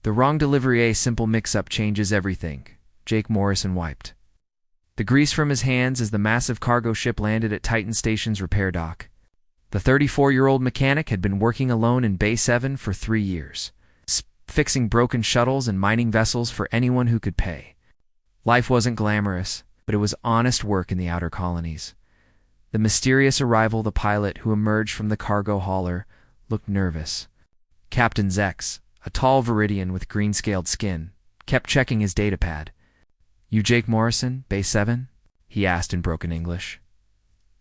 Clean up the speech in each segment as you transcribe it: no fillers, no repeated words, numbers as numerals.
The wrong delivery, a simple mix-up changes everything, Jake Morrison wiped the grease from his hands as the massive cargo ship landed at Titan Station's repair dock. The 34-year-old mechanic had been working alone in Bay 7 for 3 years, fixing broken shuttles and mining vessels for anyone who could pay. Life wasn't glamorous, but it was honest work in the outer colonies. The mysterious arrival, the pilot who emerged from the cargo hauler, looked nervous. Captain Zex, a tall Viridian with green-scaled skin, kept checking his datapad. "You Jake Morrison, Bay 7?" he asked in broken English.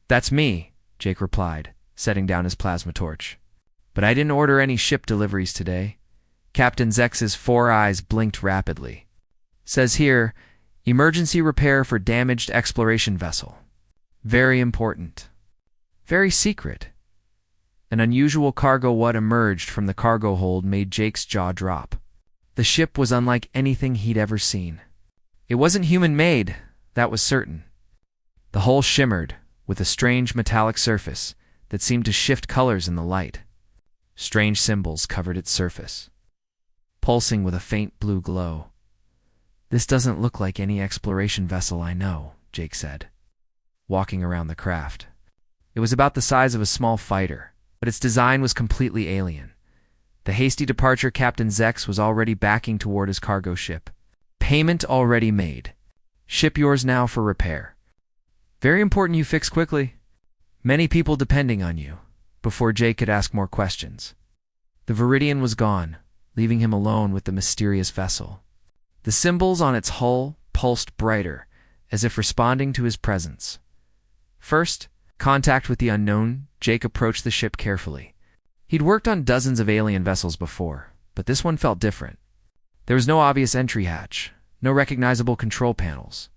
"That's me," Jake replied, setting down his plasma torch. "But I didn't order any ship deliveries today." Captain Zex's 4 eyes blinked rapidly. "Says here, emergency repair for damaged exploration vessel. Very important. Very secret." An unusual cargo what emerged from the cargo hold made Jake's jaw drop. The ship was unlike anything he'd ever seen. It wasn't human-made, that was certain. The hull shimmered, with a strange metallic surface that seemed to shift colors in the light. Strange symbols covered its surface, pulsing with a faint blue glow. "This doesn't look like any exploration vessel I know," Jake said, walking around the craft. It was about the size of a small fighter, but its design was completely alien. The hasty departure, Captain Zex was already backing toward his cargo ship. "Payment already made. Ship yours now for repair. Very important you fix quickly. Many people depending on you." Before Jake could ask more questions, the Viridian was gone, leaving him alone with the mysterious vessel. The symbols on its hull pulsed brighter, as if responding to his presence. First, contact with the unknown, Jake approached the ship carefully. He'd worked on dozens of alien vessels before, but this one felt different. There was no obvious entry hatch, no recognizable control panels,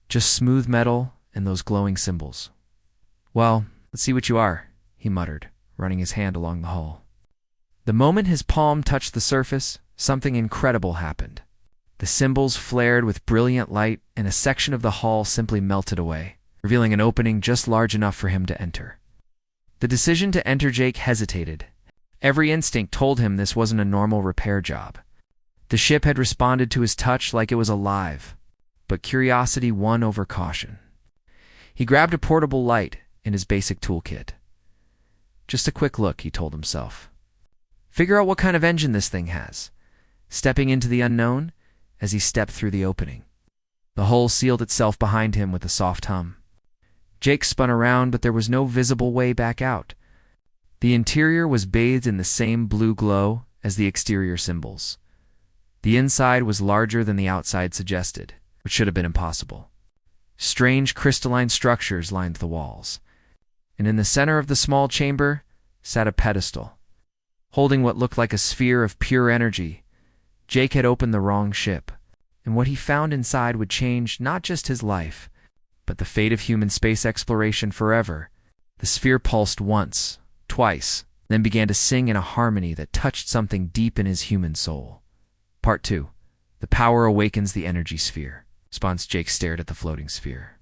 just smooth metal and those glowing symbols. "Well, let's see what you are," he muttered, running his hand along the hull. The moment his palm touched the surface, something incredible happened. The symbols flared with brilliant light, and a section of the hull simply melted away, revealing an opening just large enough for him to enter. The decision to enter, Jake hesitated. Every instinct told him this wasn't a normal repair job. The ship had responded to his touch like it was alive, but curiosity won over caution. He grabbed a portable light in his basic toolkit. Just a quick look, he told himself. Figure out what kind of engine this thing has. Stepping into the unknown as he stepped through the opening. The hull sealed itself behind him with a soft hum. Jake spun around, but there was no visible way back out. The interior was bathed in the same blue glow as the exterior symbols. The inside was larger than the outside suggested, which should have been impossible. Strange crystalline structures lined the walls, and in the center of the small chamber sat a pedestal. Holding what looked like a sphere of pure energy, Jake had opened the wrong ship, and what he found inside would change not just his life, but the fate of human space exploration forever. The sphere pulsed once, twice, then began to sing in a harmony that touched something deep in his human soul. Part 2. The Power Awakens the Energy Sphere. Spons Jake stared at the floating sphere.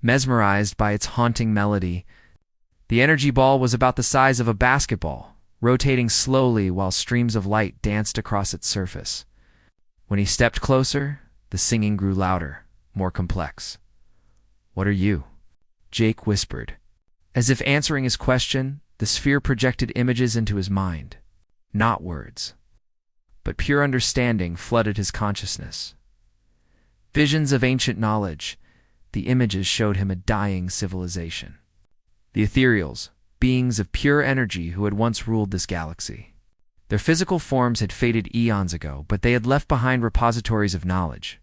Mesmerized by its haunting melody, the energy ball was about the size of a basketball, rotating slowly while streams of light danced across its surface. When he stepped closer, the singing grew louder, more complex. "What are you?" Jake whispered. As if answering his question, the sphere projected images into his mind. Not words, but pure understanding flooded his consciousness. Visions of ancient knowledge, the images showed him a dying civilization. The ethereals, beings of pure energy who had once ruled this galaxy. Their physical forms had faded eons ago, but they had left behind repositories of knowledge.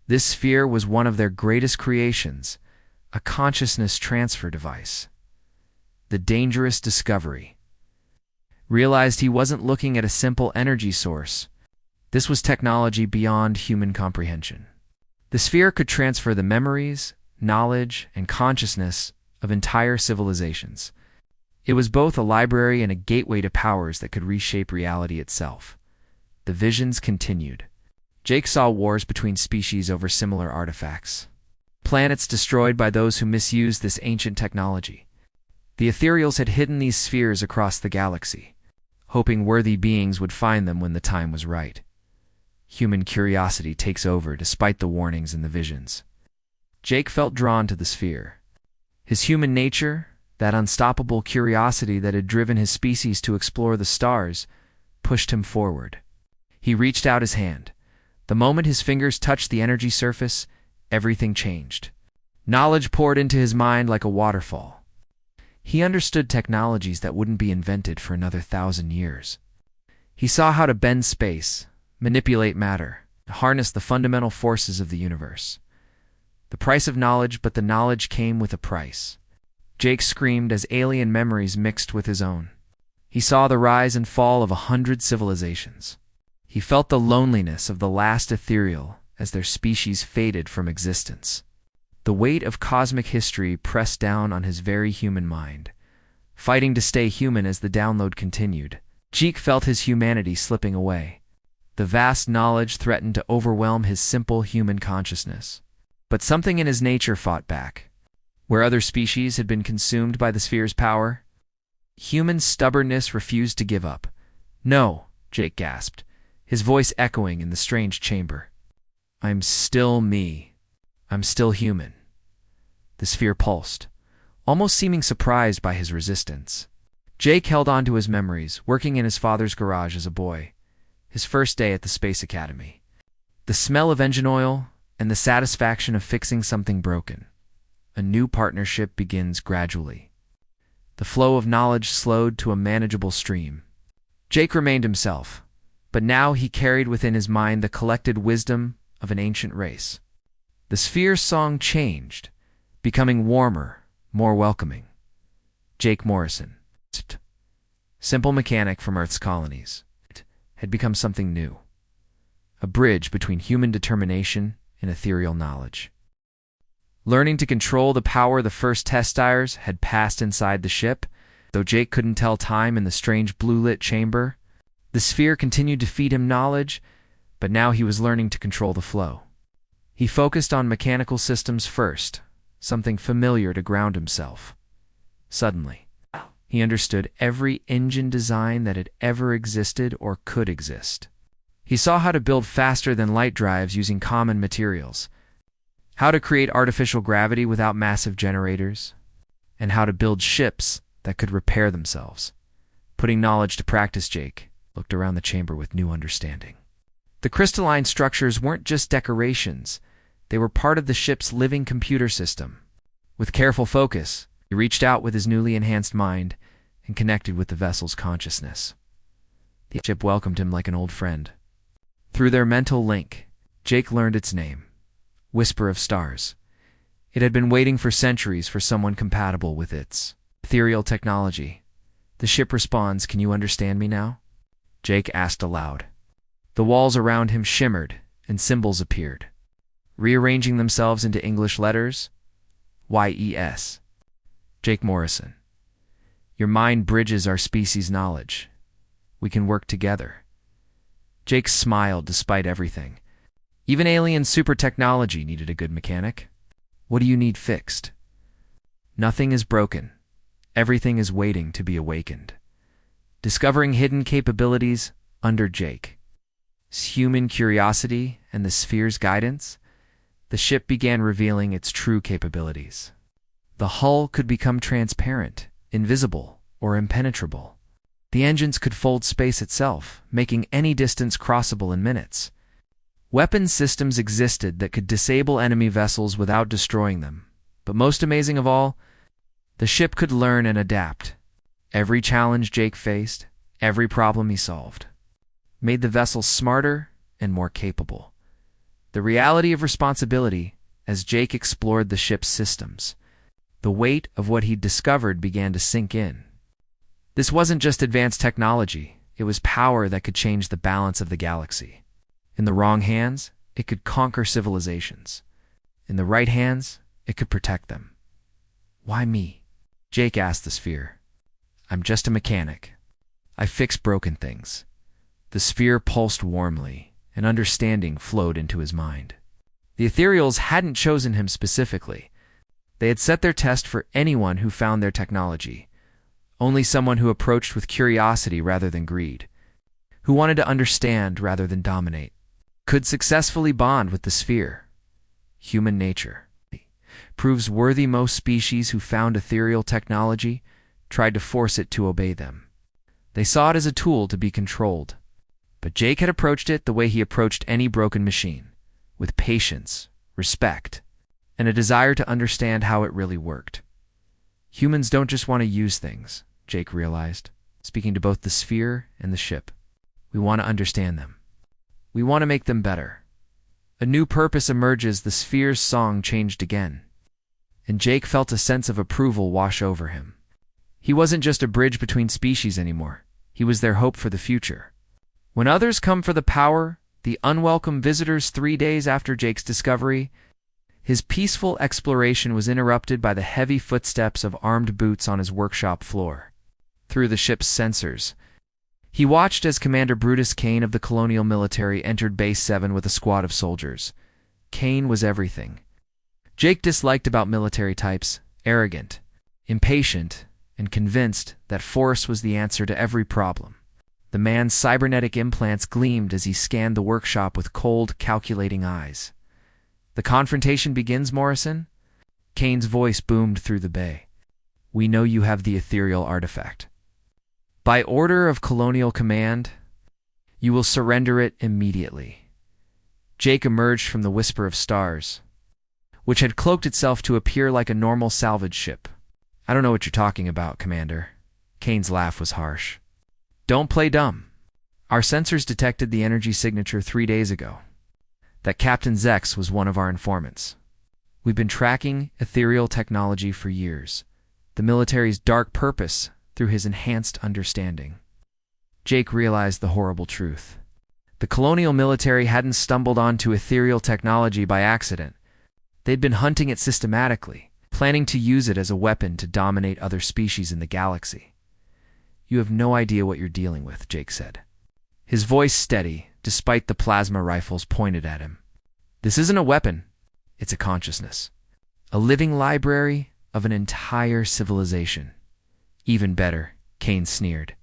This sphere was one of their greatest creations, a consciousness transfer device. The dangerous discovery. Realized he wasn't looking at a simple energy source. This was technology beyond human comprehension. The sphere could transfer the memories, knowledge, and consciousness of entire civilizations. It was both a library and a gateway to powers that could reshape reality itself. The visions continued. Jake saw wars between species over similar artifacts. Planets destroyed by those who misused this ancient technology. The ethereals had hidden these spheres across the galaxy, hoping worthy beings would find them when the time was right. Human curiosity takes over despite the warnings and the visions. Jake felt drawn to the sphere. His human nature, that unstoppable curiosity that had driven his species to explore the stars, pushed him forward. He reached out his hand. The moment his fingers touched the energy surface, everything changed. Knowledge poured into his mind like a waterfall. He understood technologies that wouldn't be invented for another 1,000 years. He saw how to bend space, manipulate matter, harness the fundamental forces of the universe. The price of knowledge, but the knowledge came with a price. Jake screamed as alien memories mixed with his own. He saw the rise and fall of 100 civilizations. He felt the loneliness of the last ethereal as their species faded from existence. The weight of cosmic history pressed down on his very human mind. Fighting to stay human as the download continued, Jake felt his humanity slipping away. The vast knowledge threatened to overwhelm his simple human consciousness. But something in his nature fought back. Where other species had been consumed by the sphere's power, human stubbornness refused to give up. "No," Jake gasped, his voice echoing in the strange chamber. "I'm still me. I'm still human." The sphere pulsed, almost seeming surprised by his resistance. Jake held on to his memories, working in his father's garage as a boy, his first day at the Space Academy. The smell of engine oil and the satisfaction of fixing something broken. A new partnership begins gradually. The flow of knowledge slowed to a manageable stream. Jake remained himself, but now he carried within his mind the collected wisdom of an ancient race. The sphere's song changed, becoming warmer, more welcoming. Jake Morrison, simple mechanic from Earth's colonies, had become something new. A bridge between human determination and ethereal knowledge. Learning to control the power the first test tires had passed inside the ship, though Jake couldn't tell time in the strange blue-lit chamber. The sphere continued to feed him knowledge, but now he was learning to control the flow. He focused on mechanical systems first, something familiar to ground himself. Suddenly, he understood every engine design that had ever existed or could exist. He saw how to build faster than light drives using common materials, how to create artificial gravity without massive generators, and how to build ships that could repair themselves. Putting knowledge to practice, Jake looked around the chamber with new understanding. The crystalline structures weren't just decorations, they were part of the ship's living computer system. With careful focus, he reached out with his newly enhanced mind and connected with the vessel's consciousness. The ship welcomed him like an old friend. Through their mental link, Jake learned its name, Whisper of Stars. It had been waiting for centuries for someone compatible with its ethereal technology. The ship responds, "Can you understand me now?" Jake asked aloud. The walls around him shimmered, and symbols appeared, rearranging themselves into English letters. YES. Jake Morrison. Your mind bridges our species' knowledge. We can work together. Jake smiled despite everything. Even alien super technology needed a good mechanic. What do you need fixed? Nothing is broken. Everything is waiting to be awakened. Discovering hidden capabilities under Jake's human curiosity and the sphere's guidance, the ship began revealing its true capabilities. The hull could become transparent, invisible, or impenetrable. The engines could fold space itself, making any distance crossable in minutes. Weapons systems existed that could disable enemy vessels without destroying them. But most amazing of all, the ship could learn and adapt. Every challenge Jake faced, every problem he solved, made the vessel smarter and more capable. The reality of responsibility, as Jake explored the ship's systems, the weight of what he'd discovered began to sink in. This wasn't just advanced technology, it was power that could change the balance of the galaxy. In the wrong hands, it could conquer civilizations. In the right hands, it could protect them. Why me? Jake asked the sphere. I'm just a mechanic. I fix broken things. The sphere pulsed warmly, and understanding flowed into his mind. The ethereals hadn't chosen him specifically. They had set their test for anyone who found their technology. Only someone who approached with curiosity rather than greed, who wanted to understand rather than dominate. could successfully bond with the sphere. Human nature proves worthy. Most species who found ethereal technology tried to force it to obey them. They saw it as a tool to be controlled. But Jake had approached it the way he approached any broken machine, with patience, respect, and a desire to understand how it really worked. Humans don't just want to use things, Jake realized, speaking to both the sphere and the ship. We want to understand them. We want to make them better. A new purpose emerges. The sphere's song changed again, and Jake felt a sense of approval wash over him. He wasn't just a bridge between species anymore. He was their hope for the future. When others come for the power, the unwelcome visitors. 3 days after Jake's discovery, his peaceful exploration was interrupted by the heavy footsteps of armed boots on his workshop floor. Through the ship's sensors, he watched as Commander Brutus Kane of the Colonial Military entered Base 7 with a squad of soldiers. Kane was everything Jake disliked about military types: arrogant, impatient, and convinced that force was the answer to every problem. The man's cybernetic implants gleamed as he scanned the workshop with cold, calculating eyes. "The confrontation begins, Morrison?" Kane's voice boomed through the bay. "We know you have the ethereal artifact. By order of Colonial Command, you will surrender it immediately." Jake emerged from the Whisper of Stars, which had cloaked itself to appear like a normal salvage ship. "I don't know what you're talking about, Commander." Kane's laugh was harsh. "Don't play dumb. Our sensors detected the energy signature 3 days ago. That Captain Zex was one of our informants. We've been tracking ethereal technology for years, the military's dark purpose through his enhanced understanding." Jake realized the horrible truth. The colonial military hadn't stumbled onto ethereal technology by accident. They'd been hunting it systematically, planning to use it as a weapon to dominate other species in the galaxy. "You have no idea what you're dealing with," Jake said, his voice steady despite the plasma rifles pointed at him. "This isn't a weapon. It's a consciousness. A living library of an entire civilization." "Even better," Kane sneered.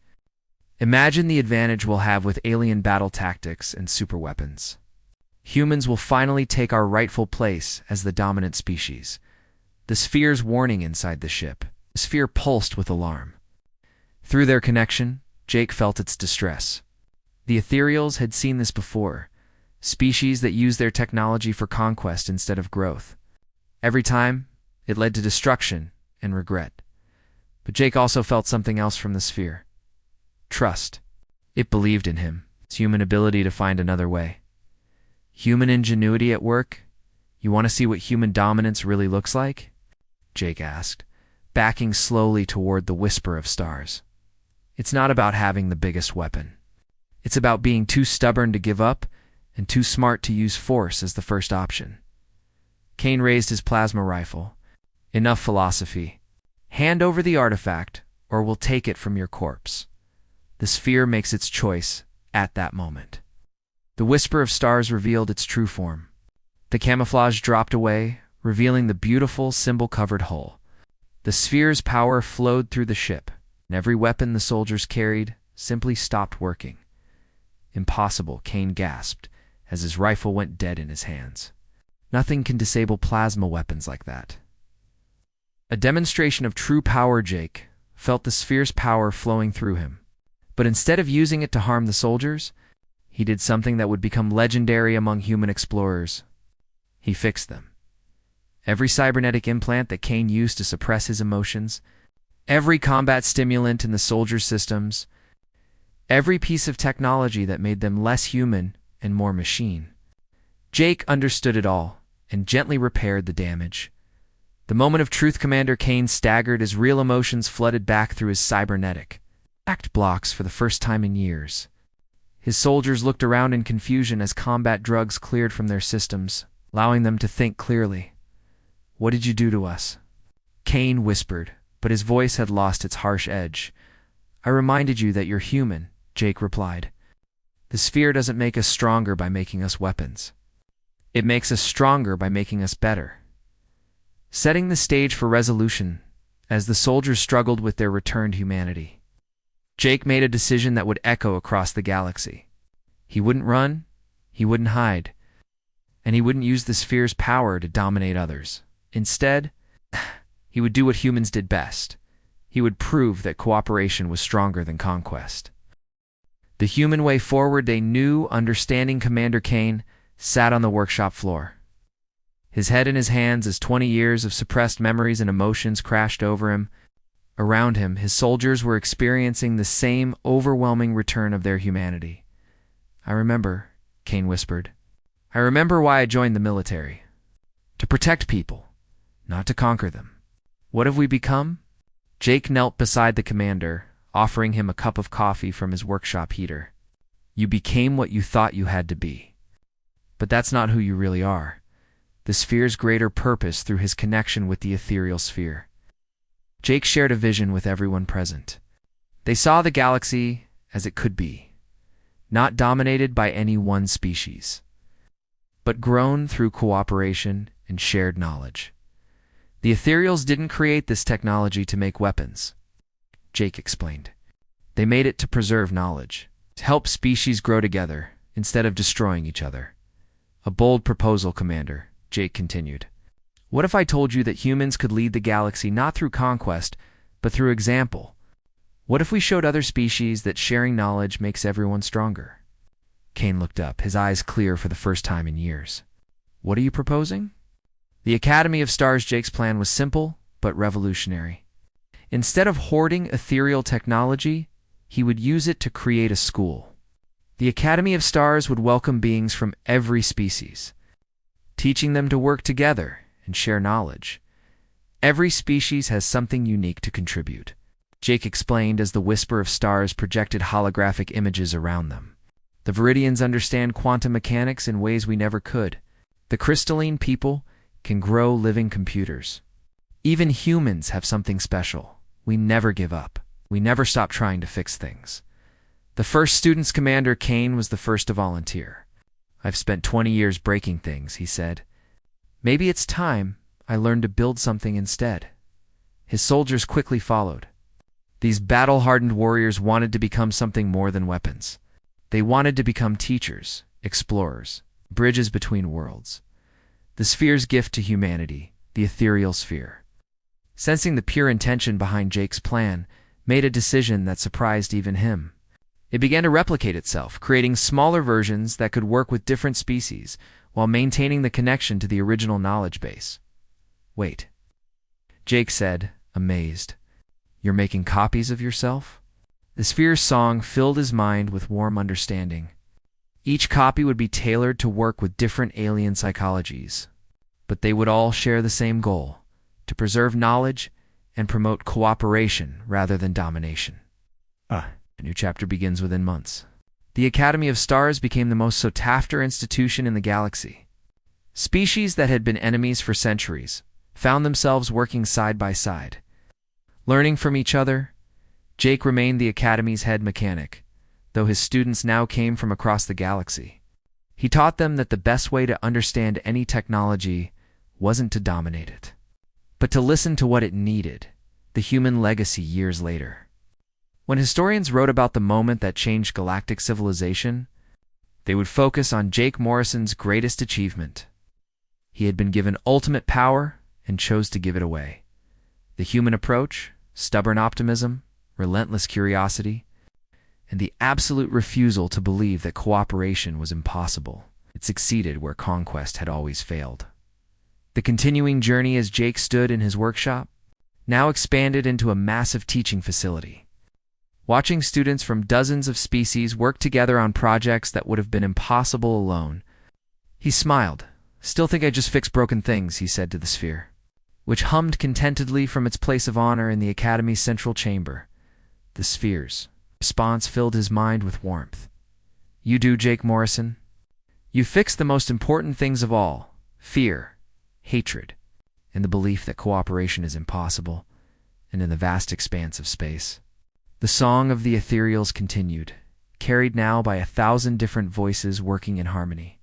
"Imagine the advantage we'll have with alien battle tactics and superweapons. Humans will finally take our rightful place as the dominant species." The sphere's warning inside the ship. The sphere pulsed with alarm. Through their connection, Jake felt its distress. The ethereals had seen this before, species that use their technology for conquest instead of growth. Every time, it led to destruction and regret. But Jake also felt something else from the sphere. Trust. It believed in him, its human ability to find another way. Human ingenuity at work? You want to see what human dominance really looks like? Jake asked, backing slowly toward the Whisper of Stars. It's not about having the biggest weapon. It's about being too stubborn to give up and too smart to use force as the first option. Kane raised his plasma rifle. "Enough philosophy. Hand over the artifact, or we'll take it from your corpse." The sphere makes its choice at that moment. The Whisper of Stars revealed its true form. The camouflage dropped away, revealing the beautiful, symbol-covered hull. The sphere's power flowed through the ship, and every weapon the soldiers carried simply stopped working. "Impossible," Kane gasped, as his rifle went dead in his hands. "Nothing can disable plasma weapons like that." A demonstration of true power. Jake felt the sphere's power flowing through him. But instead of using it to harm the soldiers, he did something that would become legendary among human explorers. He fixed them. Every cybernetic implant that Kane used to suppress his emotions, every combat stimulant in the soldiers' systems, every piece of technology that made them less human and more machine. Jake understood it all and gently repaired the damage. The moment of truth. Commander Kane staggered as real emotions flooded back through his cybernetic act blocks for the first time in years. His soldiers looked around in confusion as combat drugs cleared from their systems, allowing them to think clearly. "What did you do to us?" Kane whispered, but his voice had lost its harsh edge. "I reminded you that you're human," Jake replied. "The sphere doesn't make us stronger by making us weapons. It makes us stronger by making us better." Setting the stage for resolution, as the soldiers struggled with their returned humanity, Jake made a decision that would echo across the galaxy. He wouldn't run, He wouldn't hide, and he wouldn't use the sphere's power to dominate others. Instead, he would do what humans did best. He would prove that cooperation was stronger than conquest. The human way forward, a new, understanding Commander Kane sat on the workshop floor. His head in his hands as 20 years of suppressed memories and emotions crashed over him. Around him, his soldiers were experiencing the same overwhelming return of their humanity. "I remember," Kane whispered. "I remember why I joined the military. To protect people, not to conquer them. What have we become?" Jake knelt beside the commander, offering him a cup of coffee from his workshop heater. "You became what you thought you had to be. But that's not who you really are. The sphere's greater purpose through his connection with the ethereal sphere." Jake shared a vision with everyone present. They saw the galaxy as it could be, not dominated by any one species, but grown through cooperation and shared knowledge. The ethereals didn't create this technology to make weapons, Jake explained. They made it to preserve knowledge, to help species grow together instead of destroying each other. "A bold proposal, Commander," Jake continued. "What if I told you that humans could lead the galaxy not through conquest, but through example? What if we showed other species that sharing knowledge makes everyone stronger?" Kane looked up, his eyes clear for the first time in years. "What are you proposing?" The Academy of Stars. Jake's plan was simple, but revolutionary. Instead of hoarding ethereal technology, he would use it to create a school. The Academy of Stars would welcome beings from every species, teaching them to work together and share knowledge. Every species has something unique to contribute, Jake explained as the whisper of stars projected holographic images around them. The Viridians understand quantum mechanics in ways we never could. The crystalline people can grow living computers. Even humans have something special. We never give up. We never stop trying to fix things. The first student's Commander Kane was the first to volunteer. "I've spent 20 years breaking things," he said. "Maybe it's time I learned to build something instead." His soldiers quickly followed. These battle-hardened warriors wanted to become something more than weapons. They wanted to become teachers, explorers, bridges between worlds. The sphere's gift to humanity, the ethereal sphere. Sensing the pure intention behind Jake's plan, made a decision that surprised even him. It began to replicate itself, creating smaller versions that could work with different species, while maintaining the connection to the original knowledge base. "Wait," Jake said, amazed. "You're making copies of yourself?" The sphere's song filled his mind with warm understanding. Each copy would be tailored to work with different alien psychologies, but they would all share the same goal: to preserve knowledge and promote cooperation rather than domination. A new chapter begins within months. The Academy of Stars became the most sought-after institution in the galaxy. Species that had been enemies for centuries found themselves working side by side. Learning from each other, Jake remained the Academy's head mechanic, though his students now came from across the galaxy. He taught them that the best way to understand any technology wasn't to dominate it, but to listen to what it needed, the human legacy years later. When historians wrote about the moment that changed galactic civilization, they would focus on Jake Morrison's greatest achievement. He had been given ultimate power and chose to give it away. The human approach, stubborn optimism, relentless curiosity, and the absolute refusal to believe that cooperation was impossible. It succeeded where conquest had always failed. The continuing journey as Jake stood in his workshop now expanded into a massive teaching facility. Watching students from dozens of species work together on projects that would have been impossible alone, he smiled. "Still think I just fixed broken things," he said to the sphere, which hummed contentedly from its place of honor in the Academy's central chamber. The sphere's response filled his mind with warmth. "You do, Jake Morrison. You fixed the most important things of all: fear, hatred, and the belief that cooperation is impossible, and in the vast expanse of space." The song of the ethereals continued, carried now by 1,000 different voices working in harmony.